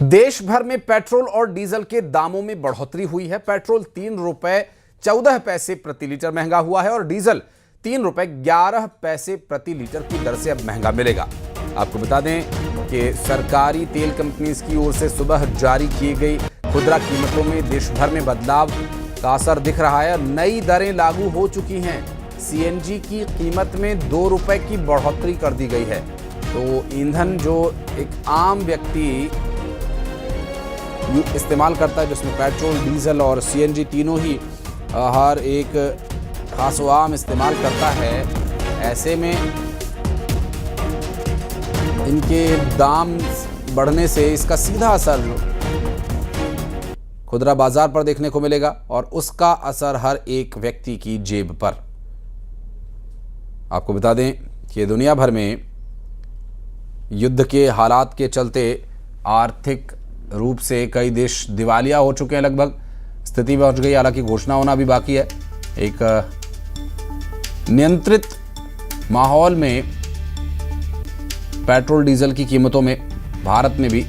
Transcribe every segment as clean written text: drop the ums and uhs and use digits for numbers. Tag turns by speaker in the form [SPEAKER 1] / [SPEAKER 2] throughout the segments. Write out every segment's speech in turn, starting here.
[SPEAKER 1] देश भर में पेट्रोल और डीजल के दामों में बढ़ोतरी हुई है। पेट्रोल 3 रुपए 14 पैसे प्रति लीटर महंगा हुआ है और डीजल 3 रुपए 11 पैसे प्रति लीटर की दर से अब महंगा मिलेगा। आपको बता दें कि सरकारी तेल कंपनीज की ओर से सुबह जारी की गई खुदरा कीमतों में देश भर में बदलाव का असर दिख रहा है। नई दरें लागू हो चुकी हैं। सीएनजी की कीमत में 2 रुपए की बढ़ोतरी कर दी गई है। तो ईंधन जो एक आम व्यक्ति इस्तेमाल करता है, जिसमें पेट्रोल, डीजल और सीएनजी तीनों ही हर एक खास व आम इस्तेमाल करता है, ऐसे में इनके दाम बढ़ने से इसका सीधा असर खुदरा बाजार पर देखने को मिलेगा और उसका असर हर एक व्यक्ति की जेब पर। आपको बता दें कि दुनिया भर में युद्ध के हालात के चलते आर्थिक रूप से कई देश दिवालिया हो चुके हैं, लगभग स्थिति पहुंच गई। हालांकि घोषणा होना भी बाकी है। एक नियंत्रित माहौल में पेट्रोल डीजल की कीमतों में भारत में भी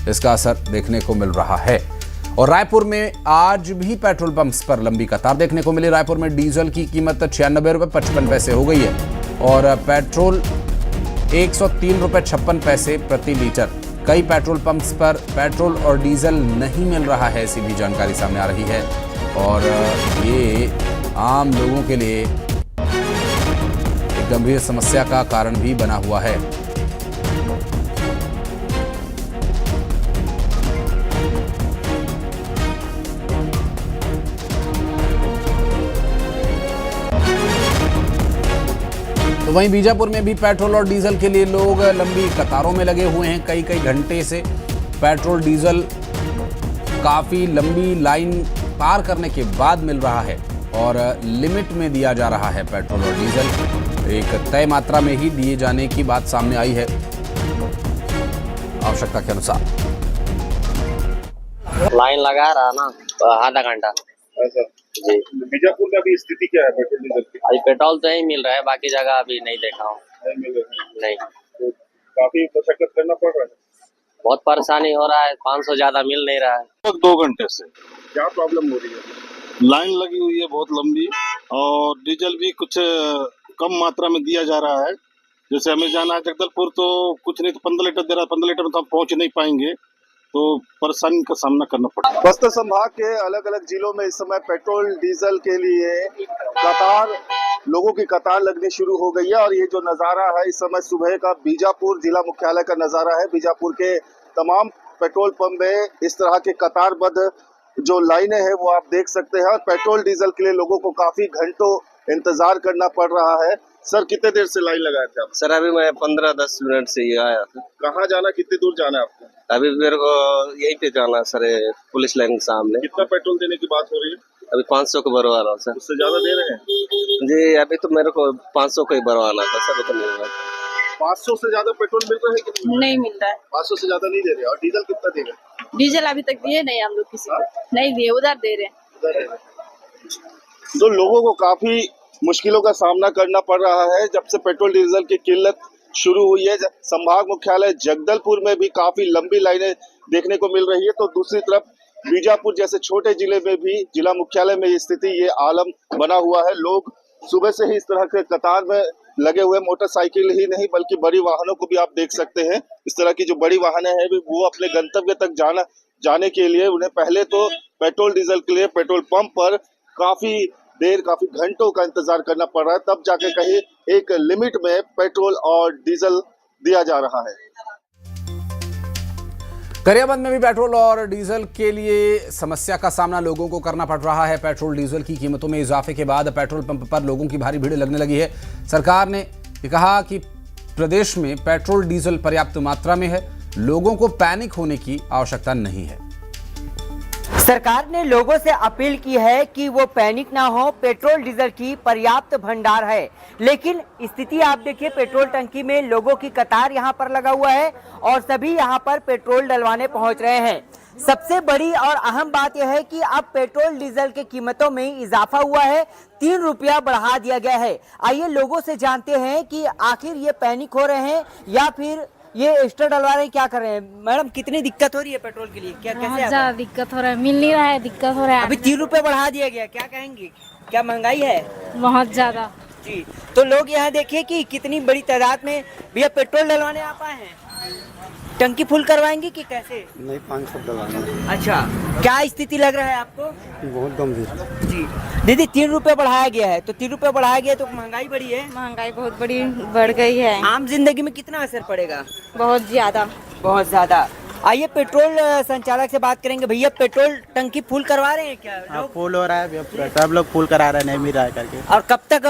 [SPEAKER 1] इसका असर देखने को मिल रहा है। और रायपुर में आज भी पेट्रोल पंप्स पर लंबी कतार देखने को मिली। रायपुर में डीजल की कीमत 96 रुपये 55 पैसे हो गई है और पेट्रोल 103 रुपये 56 पैसे प्रति लीटर। कई पेट्रोल पंप्स पर पेट्रोल और डीजल नहीं मिल रहा है, ऐसी भी जानकारी सामने आ रही है और ये आम लोगों के लिए एक गंभीर समस्या का कारण भी बना हुआ है। तो वहीं बीजापुर में भी पेट्रोल और डीजल के लिए लोग लंबी कतारों में लगे हुए हैं। कई घंटे से पेट्रोल डीजल काफ़ी लंबी लाइन पार करने के बाद मिल रहा है और लिमिट में दिया जा रहा है। पेट्रोल और डीजल एक तय मात्रा में ही दिए जाने की बात सामने आई है आवश्यकता के अनुसार।
[SPEAKER 2] लाइन लगा रहा ना आधा घंटा।
[SPEAKER 3] ऐसा
[SPEAKER 2] जी,
[SPEAKER 3] बीजापुर में अभी स्थिति क्या है पेट्रोल डीजल की?
[SPEAKER 2] अभी पेट्रोल तो ही मिल रहा है, बाकी जगह अभी नहीं देखा हूँ।
[SPEAKER 3] नहीं मिल रहा है।
[SPEAKER 2] नहीं,
[SPEAKER 3] तो काफी मशक्कत करना पड़ रहा है।
[SPEAKER 2] बहुत परेशानी हो रहा है। 500 ज्यादा मिल नहीं रहा है।
[SPEAKER 4] लगभग 2 घंटे से
[SPEAKER 3] क्या प्रॉब्लम हो रही है?
[SPEAKER 4] लाइन लगी हुई है बहुत लंबी और डीजल भी कुछ कम मात्रा में दिया जा रहा है। जैसे हमें जाना है जगदलपुर, तो कुछ नहीं तो 15 लीटर दे रहा है। 15 लीटर में तो हम पहुंच नहीं पाएंगे, तो परेशानी का सामना करना पड़ेगा।
[SPEAKER 3] बस्तर संभाग के अलग अलग जिलों में इस समय पेट्रोल डीजल के लिए लोगों की कतार लगनी शुरू हो गई है और ये जो नजारा है इस समय सुबह का बीजापुर जिला मुख्यालय का नजारा है। बीजापुर के तमाम पेट्रोल पंप में इस तरह के कतारबद्ध जो लाइनें हैं वो आप देख सकते हैं और पेट्रोल डीजल के लिए लोगों को काफी घंटों इंतजार करना पड़ रहा है। सर, कितने देर से लाइन लगाए थे आप?
[SPEAKER 2] सर, अभी मैं 15-10 मिनट से ही आया था।
[SPEAKER 3] कहाँ जाना, कितनी दूर जाना है आपको?
[SPEAKER 2] अभी मेरे को यहीं पे जाना है सर, पुलिस लाइन के सामने।
[SPEAKER 3] कितना पेट्रोल देने की बात हो रही है?
[SPEAKER 2] अभी 500 को भरवा रहा हूँ सर।
[SPEAKER 3] उससे ज्यादा दे रहे हैं?
[SPEAKER 2] जी, अभी तो मेरे को 500 को ही भरवाना था सर, तो नहीं हुआ।
[SPEAKER 3] 500 से ज्यादा पेट्रोल मिल रहा है कि
[SPEAKER 5] नहीं मिल रहा है।
[SPEAKER 3] 500 से ज्यादा नहीं दे रहे। और डीजल कितना दे रहे हैं?
[SPEAKER 5] डीजल अभी तक दिए नहीं हम लोग किसी को। नहीं दिए, उधर दे रहे हैं।
[SPEAKER 3] तो लोगों को काफी मुश्किलों का सामना करना पड़ रहा है जब से पेट्रोल डीजल की किल्लत शुरू हुई है। संभाग मुख्यालय जगदलपुर में भी काफी लंबी लाइनें देखने को मिल रही है, तो दूसरी तरफ बीजापुर जैसे छोटे जिले में भी जिला मुख्यालय में ये स्थिति, ये आलम बना हुआ है। लोग सुबह से ही इस तरह के कतार में लगे हुए, मोटरसाइकिल ही नहीं बल्कि बड़ी वाहनों को भी आप देख सकते हैं। इस तरह की जो बड़ी वाहनें हैं वो अपने गंतव्य तक जाने के लिए उन्हें पहले तो पेट्रोल डीजल के लिए पेट्रोल पंप पर काफी घंटों का इंतजार करना पड़ रहा है, तब जाके कहीं एक लिमिट में पेट्रोल और डीजल दिया जा रहा है।
[SPEAKER 1] गरियाबंद में भी पेट्रोल और डीजल के लिए समस्या का सामना लोगों को करना पड़ रहा है। पेट्रोल डीजल की कीमतों में इजाफे के बाद पेट्रोल पंप पर लोगों की भारी भीड़ लगने लगी है। सरकार ने ये कहा कि प्रदेश में पेट्रोल डीजल पर्याप्त मात्रा में है, लोगों को पैनिक होने की आवश्यकता नहीं है।
[SPEAKER 6] सरकार ने लोगों से अपील की है कि वो पैनिक ना हो। पेट्रोल डीजल की पर्याप्त भंडार है, लेकिन स्थिति आप देखिए, पेट्रोल टंकी में लोगों की कतार यहाँ पर लगा हुआ है और सभी यहाँ पर पेट्रोल डलवाने पहुँच रहे हैं। सबसे बड़ी और अहम बात यह है कि अब पेट्रोल डीजल के कीमतों में इजाफा हुआ है, 3 रुपया बढ़ा दिया गया है। आइए लोगों से जानते हैं कि आखिर ये पैनिक हो रहे हैं या फिर ये एक्स्ट्रा डलवा रहे हैं, क्या कर रहे हैं मैडम? कितनी दिक्कत हो रही है पेट्रोल के लिए? क्या
[SPEAKER 5] बहुत
[SPEAKER 6] कैसे
[SPEAKER 5] ज्यादा दिक्कत हो रहा है, मिल नहीं रहा है, दिक्कत हो रहा है
[SPEAKER 6] अभी 3 रुपए बढ़ा दिया गया, क्या कहेंगे? क्या महंगाई है
[SPEAKER 5] बहुत ज्यादा।
[SPEAKER 6] जी? तो लोग यहाँ देखिए कि कितनी बड़ी तादाद में भैया पेट्रोल डलवाने आ पाए हैं। टंकी फुल करवाएंगे कि कैसे?
[SPEAKER 7] नहीं, 500 डलाना।
[SPEAKER 6] अच्छा, क्या स्थिति लग रहा है आपको?
[SPEAKER 7] बहुत गंभीर।
[SPEAKER 6] जी दीदी, 3 रुपए बढ़ाया गया है, तो 3 रुपए बढ़ाया गया तो महंगाई बढ़ी है।
[SPEAKER 5] महंगाई बहुत बड़ी बढ़ गई है,
[SPEAKER 6] आम जिंदगी में कितना असर पड़ेगा?
[SPEAKER 5] बहुत ज्यादा।
[SPEAKER 6] बहुत ज्यादा। आइए पेट्रोल संचालक से बात करेंगे। भैया पेट्रोल टंकी फुल करवा रहे हैं क्या लोग?
[SPEAKER 7] फुल हो रहा है, सब लोग फुल करा रहे हैं, नहीं मिल रहा है करके।
[SPEAKER 6] और कब तक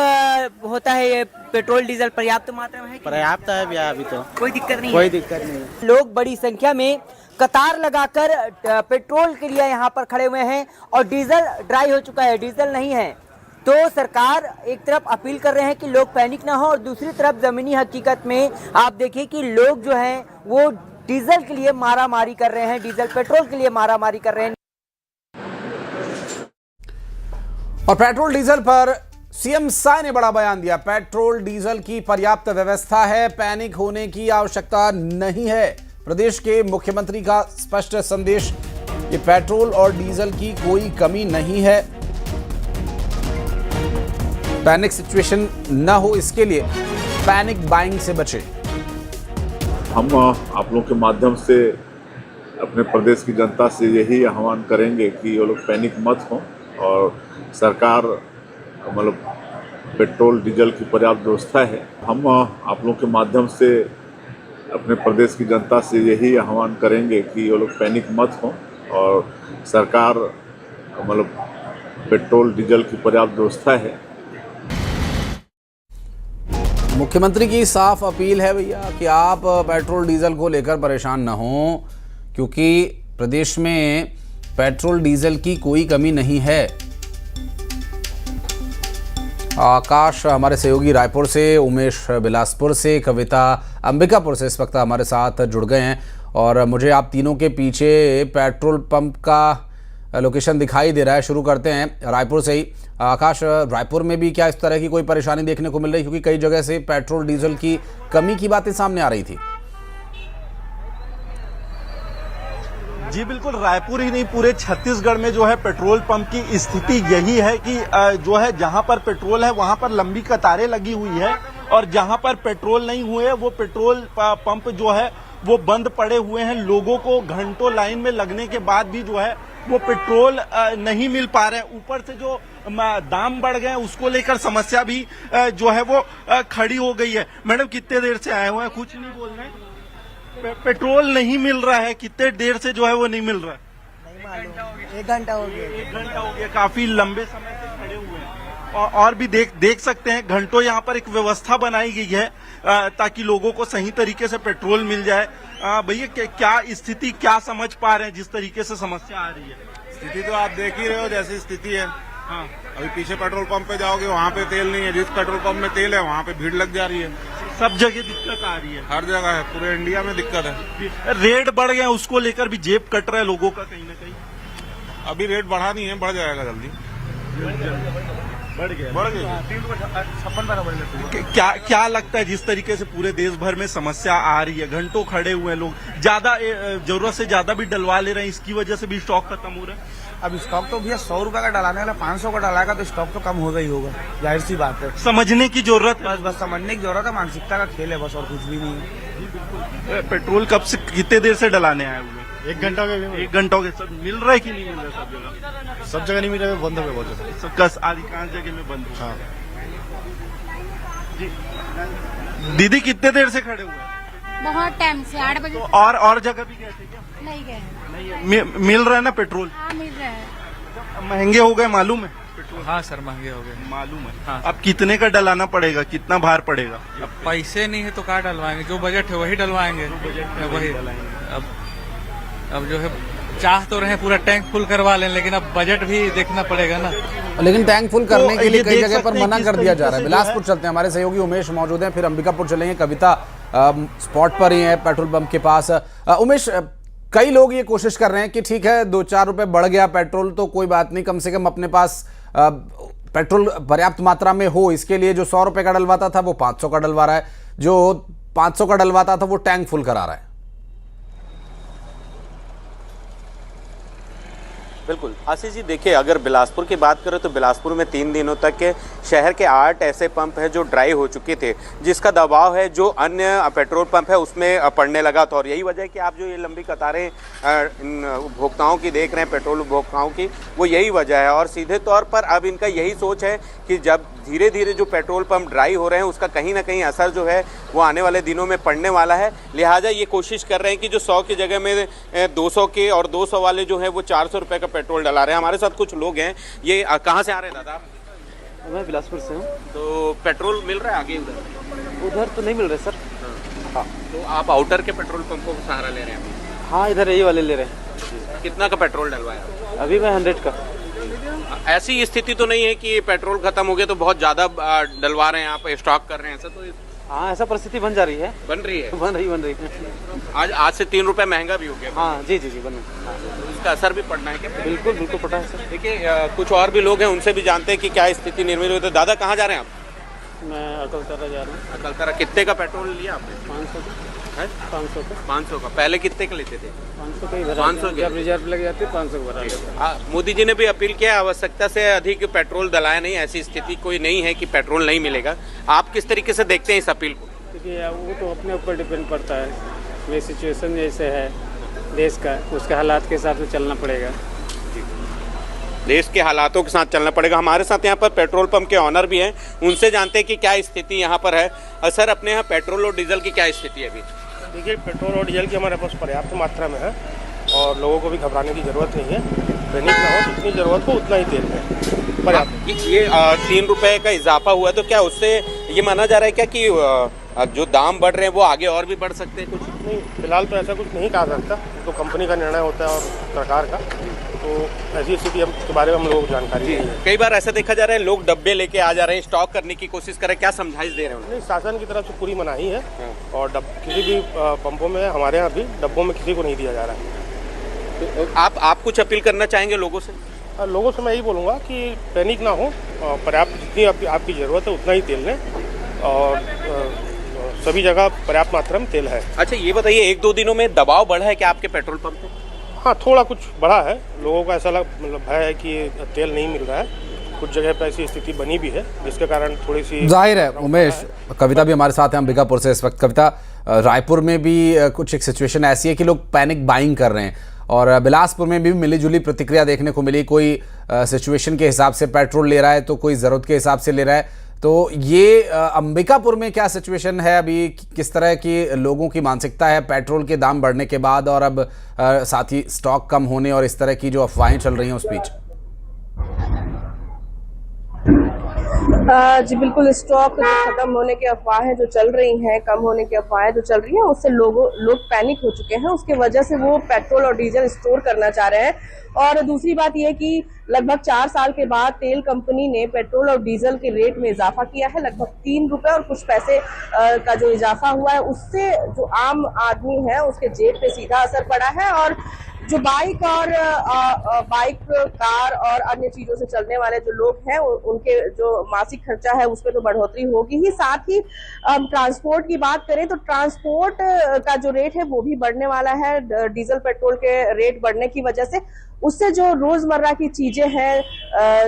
[SPEAKER 6] होता है ये पेट्रोल डीजल पर्याप्त मात्रा में है कि नहीं?
[SPEAKER 7] पर्याप्त है भैया, अभी तो
[SPEAKER 6] कोई दिक्कत नहीं
[SPEAKER 7] कोई
[SPEAKER 6] है।
[SPEAKER 7] दिक्कत नहीं है।
[SPEAKER 6] लोग बड़ी संख्या में कतार लगाकर पेट्रोल के लिए यहाँ पर खड़े हुए हैं और डीजल ड्राई हो चुका है, डीजल नहीं है। तो सरकार एक तरफ अपील कर रहे हैं कि लोग पैनिक ना हो और दूसरी तरफ जमीनी हकीकत में आप देखिए कि लोग जो हैं वो डीजल के लिए मारामारी कर रहे हैं, डीजल पेट्रोल के लिए मारामारी कर रहे हैं।
[SPEAKER 1] और पेट्रोल डीजल पर सीएम साय ने बड़ा बयान दिया। पेट्रोल डीजल की पर्याप्त व्यवस्था है, पैनिक होने की आवश्यकता नहीं है। प्रदेश के मुख्यमंत्री का स्पष्ट संदेश, ये पेट्रोल और डीजल की कोई कमी नहीं है, पैनिक सिचुएशन ना हो इसके लिए पैनिक बाइंग से बचे।
[SPEAKER 8] हम आप लोगों के माध्यम से अपने प्रदेश की जनता से यही आह्वान करेंगे कि वो लोग पैनिक मत हों और सरकार मतलब पेट्रोल डीजल की पर्याप्त व्यवस्था है। हम आप लोगों के माध्यम से अपने प्रदेश की जनता से यही आह्वान करेंगे कि वो लोग पैनिक मत हों और सरकार मतलब पेट्रोल डीजल की पर्याप्त व्यवस्था है।
[SPEAKER 1] मुख्यमंत्री की साफ अपील है भैया कि आप पेट्रोल डीजल को लेकर परेशान ना हो, क्योंकि प्रदेश में पेट्रोल डीजल की कोई कमी नहीं है। आकाश हमारे सहयोगी रायपुर से, उमेश बिलासपुर से, कविता अंबिकापुर से इस वक्त हमारे साथ जुड़ गए हैं और मुझे आप तीनों के पीछे पेट्रोल पंप का लोकेशन दिखाई दे रहा है। शुरू करते हैं रायपुर से ही। आकाश, रायपुर में भी क्या इस तरह की कोई परेशानी देखने को मिल रही है, क्योंकि कई जगह से पेट्रोल डीजल की कमी की बातें सामने आ रही थी?
[SPEAKER 9] जी बिल्कुल, रायपुर ही नहीं पूरे छत्तीसगढ़ में जो है पेट्रोल पंप की स्थिति यही है कि जो है जहां पर पेट्रोल है वहां पर लंबी कतारें लगी हुई है और जहां पर पेट्रोल नहीं हुए वो पेट्रोल पंप जो है वो बंद पड़े हुए हैं। लोगों को घंटों लाइन में लगने के बाद भी जो है वो पेट्रोल नहीं मिल पा रहे हैं। ऊपर से जो दाम बढ़ गए हैं उसको लेकर समस्या भी जो है वो खड़ी हो गई है। मैडम कितने देर से आए हुए हैं, कुछ नहीं बोल रहे, पेट्रोल नहीं मिल रहा है, कितने देर से जो है वो नहीं मिल रहा है?
[SPEAKER 7] नहीं मालूम, 1 घंटा हो गया।
[SPEAKER 9] 1 घंटा हो गया, काफी लंबे समय से खड़े हुए हैं। और भी देख सकते हैं घंटों यहाँ पर एक व्यवस्था बनाई गई है ताकि लोगों को सही तरीके से पेट्रोल मिल जाए। भैया क्या स्थिति क्या समझ पा रहे हैं जिस तरीके से समस्या आ रही है?
[SPEAKER 4] स्थिति तो आप देख ही रहे हो जैसी स्थिति है। हाँ, अभी पीछे पेट्रोल पंप पे जाओगे वहाँ पे तेल नहीं है, जिस पेट्रोल पंप में तेल है वहाँ पे भीड़ लग जा रही है।
[SPEAKER 9] सब जगह दिक्कत आ रही है,
[SPEAKER 4] हर जगह है, पूरे इंडिया में दिक्कत है।
[SPEAKER 9] रेट बढ़ गए, उसको लेकर भी जेब कट रहा है लोगों का कहीं ना कहीं।
[SPEAKER 4] अभी रेट बढ़ा नहीं है, बढ़ जाएगा जल्दी।
[SPEAKER 9] बढ़ गया।
[SPEAKER 4] 56
[SPEAKER 9] क्या लगता है जिस तरीके से पूरे देश भर में समस्या आ रही है, घंटों खड़े हुए हैं लोग, ज्यादा जरूरत से ज्यादा भी डलवा ले रहे हैं, इसकी वजह से भी स्टॉक खत्म हो रहा है?
[SPEAKER 7] अब स्टॉक तो भैया 100 रुपए का डलाने वाला 500 का डलाएगा तो स्टॉक तो कम होगा ही होगा, जाहिर सी बात है।
[SPEAKER 9] समझने की जरूरत है,
[SPEAKER 7] बस समझने की जरूरत है, मानसिकता का खेल है बस, और कुछ भी नहीं है।
[SPEAKER 9] पेट्रोल कब से कितने देर से डलाने आए हुए?
[SPEAKER 4] 1 घंटा के
[SPEAKER 9] 1 घंटा हो गया। सब मिल रहा है कि नहीं मिल रहा है? सब जगह
[SPEAKER 4] सब जगह नहीं मिल रहा है, बंद है बहुत जगह।
[SPEAKER 9] सब अधिकांश जगह में बंद है।
[SPEAKER 4] हाँ।
[SPEAKER 9] दीदी कितने देर से खड़े हुए हैं?
[SPEAKER 5] बहुत टाइम से 8 बजे।
[SPEAKER 9] तो और जगह भी गए थे क्या?
[SPEAKER 5] नहीं गए।
[SPEAKER 9] मिल रहा है ना पेट्रोल?
[SPEAKER 5] हाँ मिल रहा है।
[SPEAKER 9] महंगे हो गए मालूम है पेट्रोल?
[SPEAKER 10] हाँ सर, महंगे हो गए
[SPEAKER 9] मालूम है।
[SPEAKER 10] हाँ।
[SPEAKER 9] अब कितने का डलाना पड़ेगा, कितना भार पड़ेगा?
[SPEAKER 10] अब पैसे नहीं है तो कहाँ डलवाएंगे, जो बजट है वही डलवाएंगे। वही अब जो है चाह तो रहे पूरा टैंक फुल करवा लें, लेकिन अब बजट भी देखना पड़ेगा ना।
[SPEAKER 1] लेकिन टैंक फुल करने
[SPEAKER 9] तो
[SPEAKER 1] के लिए
[SPEAKER 9] ये
[SPEAKER 1] कई
[SPEAKER 9] देख
[SPEAKER 1] जगह पर
[SPEAKER 9] सकते हैं
[SPEAKER 1] मना
[SPEAKER 9] किस
[SPEAKER 1] कर दिया जा रहा है।
[SPEAKER 9] तरीके से
[SPEAKER 1] बिलासपुर चलते हैं, हमारे सहयोगी उमेश मौजूद हैं, फिर अंबिकापुर चलेंगे। कविता स्पॉट पर ही है पेट्रोल पंप के पास। उमेश, कई लोग ये कोशिश कर रहे हैं कि ठीक है 2-4 रुपए बढ़ गया पेट्रोल तो कोई बात नहीं, कम से कम अपने पास पेट्रोल पर्याप्त मात्रा में हो, इसके लिए जो 100 रुपए का डलवाता था वो 500 का डलवा रहा है, जो 500 का डलवाता था वो टैंक फुल करा रहा है।
[SPEAKER 11] बिल्कुल आशीष जी, देखिए अगर बिलासपुर की बात करें तो बिलासपुर में 3 दिनों तक के शहर के 8 ऐसे पंप हैं जो ड्राई हो चुके थे, जिसका दबाव है जो अन्य पेट्रोल पंप है उसमें पड़ने लगा था। और यही वजह है कि आप जो ये लंबी कतारें इन उपभोक्ताओं की देख रहे हैं, पेट्रोल उपभोक्ताओं की, वो यही वजह है। और सीधे तौर पर अब इनका यही सोच है कि जब धीरे धीरे जो पेट्रोल पंप ड्राई हो रहे हैं उसका कहीं ना कहीं असर जो है वो आने वाले दिनों में पड़ने वाला है। लिहाजा ये कोशिश कर रहे हैं कि जो 100 की जगह में 200 के और 200 वाले जो है वो 400 रुपये का पेट्रोल डला रहे हैं। हमारे साथ कुछ लोग हैं, ये कहाँ से आ रहे हैं दादा?
[SPEAKER 2] मैं बिलासपुर से हूँ।
[SPEAKER 11] तो पेट्रोल मिल रहा है आगे
[SPEAKER 2] उधर तो नहीं मिल रहा सर।
[SPEAKER 11] हाँ, तो आप आउटर के पेट्रोल पंपों का सहारा ले रहे हैं?
[SPEAKER 2] हाँ, इधर यही वाले ले रहे हैं।
[SPEAKER 11] कितना का पेट्रोल डलवाया?
[SPEAKER 2] अभी मैं 100 का।
[SPEAKER 11] ऐसी स्थिति तो नहीं है कि पेट्रोल खत्म हो गया तो बहुत ज्यादा डलवा रहे हैं, आप स्टॉक कर रहे हैं, ऐसा तो?
[SPEAKER 2] हाँ, ऐसा परिस्थिति बन जा रही है।
[SPEAKER 11] बन रही है?
[SPEAKER 2] बन रही है।
[SPEAKER 11] आज से 3 रुपए महंगा भी हो गया।
[SPEAKER 2] हाँ जी, बन रही। हाँ।
[SPEAKER 11] तो इसका असर भी पड़ना है क्या?
[SPEAKER 2] बिल्कुल पड़ा है सर।
[SPEAKER 11] देखिए कुछ और भी लोग हैं, उनसे भी जानते हैं कि क्या स्थिति निर्मित हुई। तो दादा कहाँ जा रहे हैं आप?
[SPEAKER 2] मैं अकलतरा जा रहा हूँ।
[SPEAKER 11] अकलतरा। कितने का पेट्रोल लिया आपने?
[SPEAKER 2] 500 का। 500 का।
[SPEAKER 11] पहले कितने का लेते थे?
[SPEAKER 2] 500 का ही भरा।
[SPEAKER 11] 500
[SPEAKER 2] जब रिजर्व लग जाते 500 का भरा लेते।
[SPEAKER 11] मोदी जी ने भी अपील किया आवश्यकता से अधिक पेट्रोल डलाया नहीं, ऐसी स्थिति कोई नहीं है कि पेट्रोल नहीं मिलेगा। आप किस तरीके से देखते हैं इस अपील को?
[SPEAKER 2] देखिए वो तो अपने ऊपर डिपेंड करता है, ये सिचुएशन जैसे है देश का, उसके हालात के हिसाब से चलना पड़ेगा।
[SPEAKER 11] देश के हालातों के साथ चलना पड़ेगा। हमारे साथ यहाँ पर पेट्रोल पंप के ऑनर भी हैं, उनसे जानते हैं कि क्या स्थिति यहाँ पर है। सर, अपने यहाँ पेट्रोल और डीजल की क्या स्थिति है अभी?
[SPEAKER 12] देखिए, पेट्रोल और डीजल की हमारे पास पर्याप्त मात्रा में है और लोगों को भी घबराने की ज़रूरत नहीं है। पैनिक ना हो, जितनी ज़रूरत हो उतना ही तेल है पर्याप्त।
[SPEAKER 11] ये 3 रुपये का इजाफा हुआ है तो क्या उससे ये माना जा रहा है क्या कि जो दाम बढ़ रहे हैं वो आगे और भी बढ़ सकते हैं? कुछ
[SPEAKER 12] नहीं, फिलहाल तो ऐसा कुछ नहीं कहा सकता, तो कंपनी का निर्णय होता है और सरकार का, तो ऐसी स्थिति के बारे में हम लोगों को जानकारी नहीं है।
[SPEAKER 11] कई बार ऐसा देखा जा रहा है लोग डब्बे लेके आ जा रहे हैं, स्टॉक करने की कोशिश कर रहे हैं, क्या समझाइश दे रहे हैं?
[SPEAKER 12] नहीं, शासन की तरफ से पूरी मनाही है और किसी भी पंपों में, हमारे यहाँ भी डब्बों में किसी को नहीं दिया जा रहा है।
[SPEAKER 11] तो आप कुछ अपील करना चाहेंगे लोगों से?
[SPEAKER 12] लोगों से मैं यही बोलूँगा कि पैनिक ना हो, पर्याप्त जितनी आपकी ज़रूरत है उतना ही तेल लें और सभी जगह पर्याप्त मात्रा में तेल है।
[SPEAKER 11] अच्छा, ये बताइए 1-2 दिनों में दबाव बढ़ा है क्या आपके पेट्रोल पंप पे?
[SPEAKER 12] हाँ, थोड़ा कुछ बढ़ा है। लोगों को ऐसा मतलब भय है कि तेल नहीं मिल रहा है, कुछ जगह पर ऐसी स्थिति बनी भी है जिसके कारण थोड़ी सी
[SPEAKER 1] जाहिर है। उमेश, कविता भी हमारे साथ है अंबिकापुर से इस वक्त। कविता, रायपुर में भी कुछ एक सिचुएशन ऐसी है कि लोग पैनिक बाइंग कर रहे हैं और बिलासपुर में भी मिली जुली प्रतिक्रिया देखने को मिली। कोई सिचुएशन के हिसाब से पेट्रोल ले रहा है तो कोई ज़रूरत के हिसाब से ले रहा है। तो ये अंबिकापुर में क्या सिचुएशन है अभी, किस तरह की लोगों की मानसिकता है पेट्रोल के दाम बढ़ने के बाद और अब साथ ही स्टॉक कम होने और इस तरह की जो अफवाहें चल रही हैं उस बीच?
[SPEAKER 13] जी बिल्कुल, स्टॉक जो खत्म होने की अफवाहें जो चल रही हैं, कम होने की अफवाहें जो चल रही हैं, उससे लोग पैनिक हो चुके हैं। उसके वजह से वो पेट्रोल और डीजल स्टोर करना चाह रहे हैं। और दूसरी बात यह कि लगभग 4 साल के बाद तेल कंपनी ने पेट्रोल और डीजल के रेट में इजाफा किया है। लगभग 3 रुपए और कुछ पैसे का जो इजाफा हुआ है, उससे जो आम आदमी है उसके जेब पे सीधा असर पड़ा है। और जो बाइक, कार और अन्य चीजों से चलने वाले जो लोग हैं, उनके जो मासिक खर्चा है उस पर तो बढ़ोतरी होगी ही। साथ ही ट्रांसपोर्ट की बात करें तो ट्रांसपोर्ट का जो रेट है वो भी बढ़ने वाला है। डीजल पेट्रोल के रेट बढ़ने की वजह से उससे जो रोजमर्रा की चीजें हैं,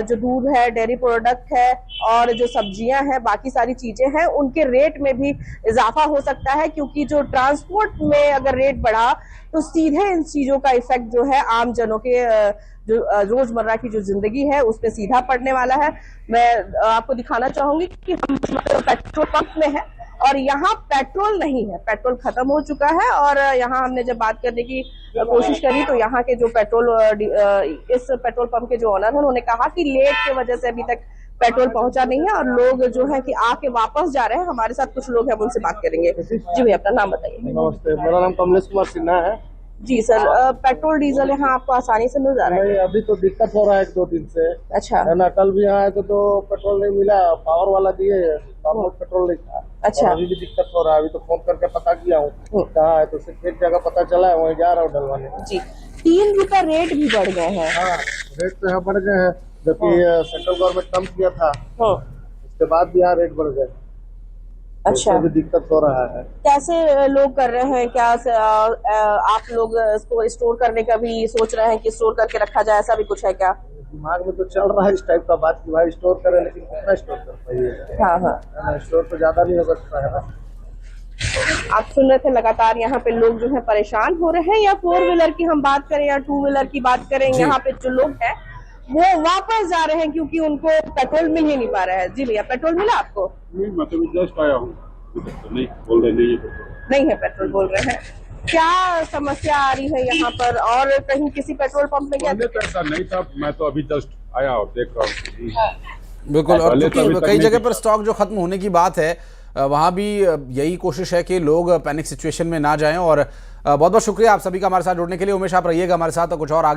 [SPEAKER 13] जो दूध है, डेयरी प्रोडक्ट है और जो सब्जियां हैं, बाकी सारी चीजें हैं, उनके रेट में भी इजाफा हो सकता है। क्योंकि जो ट्रांसपोर्ट में अगर रेट बढ़ा तो सीधे इन चीजों का इफेक्ट जो है आम जनों के जो रोजमर्रा की जो जिंदगी है उस पर सीधा पड़ने वाला है। मैं आपको दिखाना चाहूंगी कि हम पेट्रोल पंप में है और यहाँ पेट्रोल नहीं है, पेट्रोल खत्म हो चुका है। और यहाँ हमने जब बात करने की कोशिश करी तो यहाँ के जो इस पेट्रोल पंप के जो ऑनर हैं, उन्होंने कहा कि लेट की वजह से अभी तक पेट्रोल पहुंचा नहीं है और लोग जो है कि आके वापस जा रहे हैं। हमारे साथ कुछ लोग हैं, उनसे बात करेंगे। जी भैया, अपना नाम बताइए।
[SPEAKER 12] नमस्ते, मेरा नाम कमलेश कुमार सिन्हा है।
[SPEAKER 13] जी सर, पेट्रोल डीजल यहाँ आपको आसानी से मिल जा रहा है?
[SPEAKER 12] अभी तो दिक्कत हो रहा है 1-2 दिन से।
[SPEAKER 13] अच्छा,
[SPEAKER 12] है ना, कल भी यहाँ आए तो पेट्रोल नहीं मिला, पावर वाला दिए, पेट्रोल नहीं था।
[SPEAKER 13] अच्छा,
[SPEAKER 12] अभी भी दिक्कत हो रहा है। अभी तो फोन करके पता किया हूँ कहाँ है, तो सिर्फ एक जगह पता चला है, वहीं जा रहा हूँ डलवाने।
[SPEAKER 13] जी, 3 रुपए रेट भी बढ़ गए हैं।
[SPEAKER 12] हाँ, रेट तो यहाँ बढ़ गए हैं, जबकि सेंट्रल गवर्नमेंट कम किया था, उसके बाद भी यहाँ रेट बढ़ गए।
[SPEAKER 13] अच्छा,
[SPEAKER 4] भी दिक्कत हो रहा है।
[SPEAKER 13] कैसे लोग कर रहे हैं? क्या आप लोग इसको स्टोर करने का भी सोच रहे हैं कि स्टोर करके रखा जाए, ऐसा भी कुछ है क्या?
[SPEAKER 4] दिमाग में तो चल रहा है इस टाइप का बात कि भाई स्टोर करें, लेकिन कितना स्टोर कर पाइए?
[SPEAKER 13] हाँ हाँ,
[SPEAKER 4] स्टोर तो ज्यादा नहीं हो सकता है ना।
[SPEAKER 13] आप सुन रहे थे लगातार यहाँ पे लोग जो है परेशान हो रहे हैं। या 4 व्हीलर की हम बात करें या 2 व्हीलर की बात करें, यहाँ पे जो लोग हैं वो वापस जा रहे हैं क्योंकि उनको पेट्रोल मिल ही नहीं पा रहा है। जी भैया, पेट्रोल मिला आपको?
[SPEAKER 4] नहीं, मैं तो जस्ट आया हूँ। नहीं बोल रहे
[SPEAKER 13] नहीं है पेट्रोल, बोल रहे हैं। क्या समस्या आ रही है यहाँ पर? और कहीं किसी पेट्रोल पंप में क्या?
[SPEAKER 4] ऐसा नहीं था, मैं तो अभी जस्ट आया और देख रहा हूँ।
[SPEAKER 1] बिल्कुल, और क्योंकि कई जगह पर स्टॉक जो खत्म होने की बात है, वहाँ भी यही कोशिश है कि लोग पैनिक सिचुएशन में ना जाएं। और बहुत बहुत शुक्रिया आप सभी का हमारे साथ जुड़ने के लिए। उमेश, आप रहिएगा हमारे साथ और कुछ और आगे